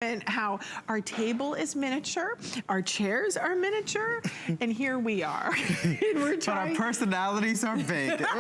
And how our table is miniature, our chairs are miniature, and here we are. And we're trying. But our personalities are big. That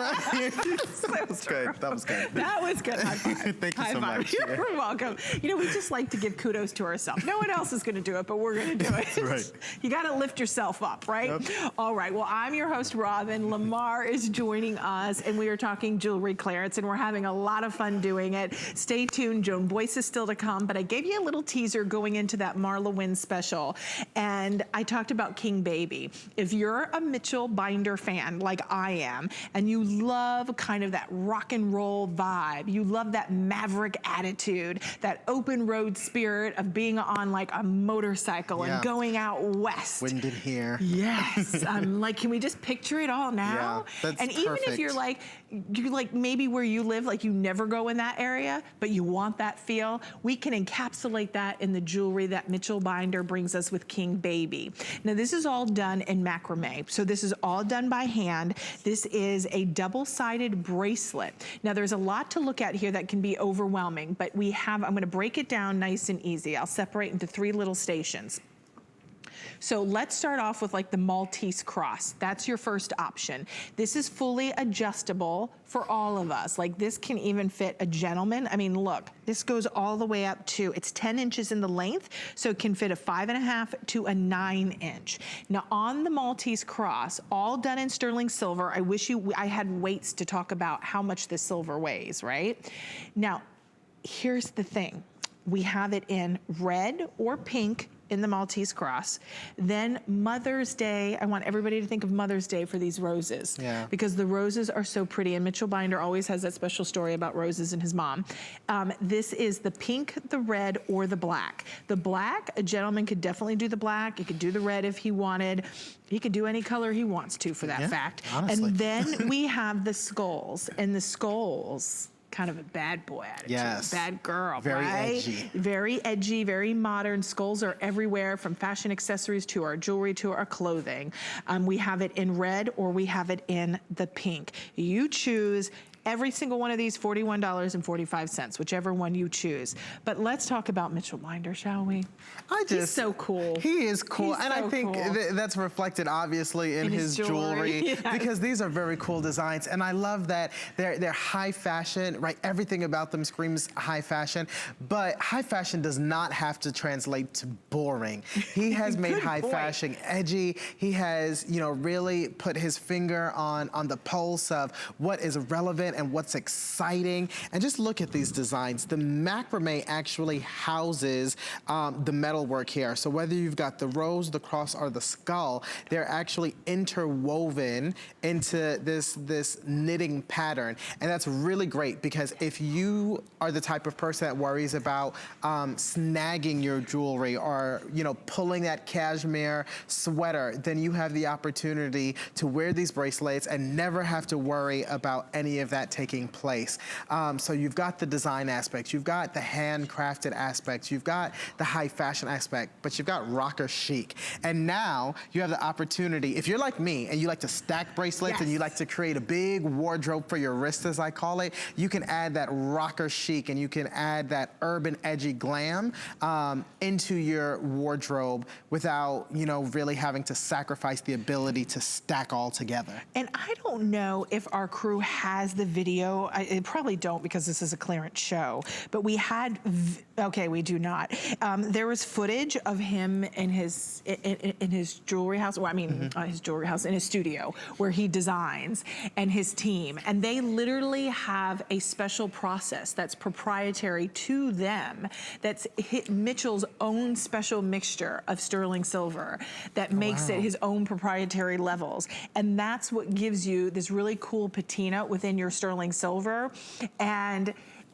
was good. That was good. That was good. High five. Thank you High so five. much. You're welcome. You know, we just like to give kudos to ourselves. No one else is going to do it, but we're going to do it. That's right. You got to lift yourself up, right? Yep. All right. Well, I'm your host, Robin. Lamar is joining us, and we are talking jewelry clearance, and we're having a lot of fun doing it. Stay tuned. Joan Boyce is still to come, but I gave you a little teaser going into that Marla Wynn special, and I talked about King Baby. If you're a Mitchell binder fan like I am, and you love kind of that rock and roll vibe, you love that maverick attitude, that open road spirit of being on like a motorcycle and going out west. Wind in here. Yes. I'm like, can we just picture it all now? Yeah, that's and even perfect. if you're like maybe where you live, like you never go in that area, but you want that feel, we can encapsulate that in the jewelry that Mitchell binder brings us with King Baby. Now this is all done in macrame. So this is all done by hand. This is a double-sided bracelet. Now there's a lot to look at here that can be overwhelming, but I'm gonna break it down nice and easy. I'll separate into 3 little stations. So let's start off with like the Maltese cross. That's your first option. This is fully adjustable for all of us. Like this can even fit a gentleman. I mean, look, this goes all the way up to, it's 10 inches in the length, so it can fit a 5.5 to a 9 inch. Now on the Maltese cross, all done in sterling silver. I had weights to talk about how much this silver weighs, right? Now, here's the thing. We have it in red or pink in the Maltese cross. Then Mother's Day, I want everybody to think of Mother's Day for these roses. Yeah. Because the roses are so pretty, and Mitchell Binder always has that special story about roses and his mom. This is the pink, the red, or the black. The black, a gentleman could definitely do the black. He could do the red if he wanted. He could do any color he wants to, for that fact. Honestly. And then we have the skulls, and the skulls, kind of a bad boy attitude, bad girl, very right? edgy. Very edgy, very modern. Skulls are everywhere, from fashion accessories to our jewelry to our clothing. We have it in red, or we have it in the pink. You choose. Every single one of these, $41.45, whichever one you choose. But let's talk about Mitchell Binder, shall we? He's so cool. He is cool, He's and so I think cool. That's reflected obviously in his jewelry, Yes. because these are very cool designs, and I love that they're high fashion, right? Everything about them screams high fashion, but high fashion does not have to translate to boring. He has made high fashion edgy. He has, you know, really put his finger on the pulse of what is relevant and what's exciting. And just look at these designs. The macrame actually houses the metalwork here. So whether you've got the rose, the cross, or the skull, they're actually interwoven into this knitting pattern. And that's really great, because if you are the type of person that worries about snagging your jewelry, or, you know, pulling that cashmere sweater, then you have the opportunity to wear these bracelets and never have to worry about any of that taking place. So you've got the design aspects, you've got the handcrafted aspects, you've got the high fashion aspect, but you've got rocker chic. And now you have the opportunity, if you're like me and you like to stack bracelets and you like to create a big wardrobe for your wrist, as I call it, you can add that rocker chic and you can add that urban edgy glam into your wardrobe without, you know, really having to sacrifice the ability to stack all together. And I don't know if our crew has the video. I probably don't, because this is a clearance show, but we had, okay, we do not. There was footage of him in his jewelry house, well, I mean, his jewelry house, in his studio where he designs, and his team. And they literally have a special process that's proprietary to them, that's Mitchell's own special mixture of sterling silver that makes it his own proprietary levels. And that's what gives you this really cool patina within your sterling silver. And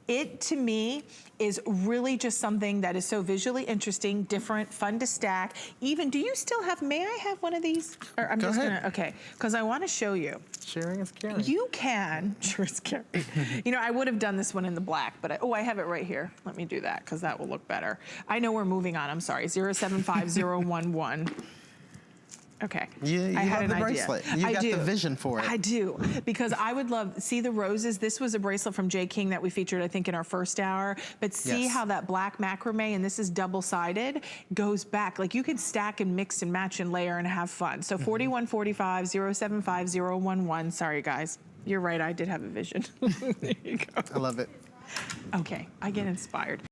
it, to me, is really just something that is so visually interesting, different, fun to stack. Even, do you still have, may I have one of these? Or I'm just gonna, okay, because I want to show you. Sharing is caring. You can, sure is caring. You know, I would have done this one in the black, but I have it right here. Let me do that, because that will look better. I know we're moving on, I'm sorry, 075011. Okay. You I had love an the idea. bracelet. You I got do. the vision for it. I do, because I would love, see the roses? This was a bracelet from J. King that we featured, I think, in our first hour. But see Yes. how that black macrame, and this is double-sided, goes back. Like you could stack and mix and match and layer and have fun. So 4145 075 011. Sorry, guys. You're right, I did have a vision. There you go. I love it. Okay, I get inspired.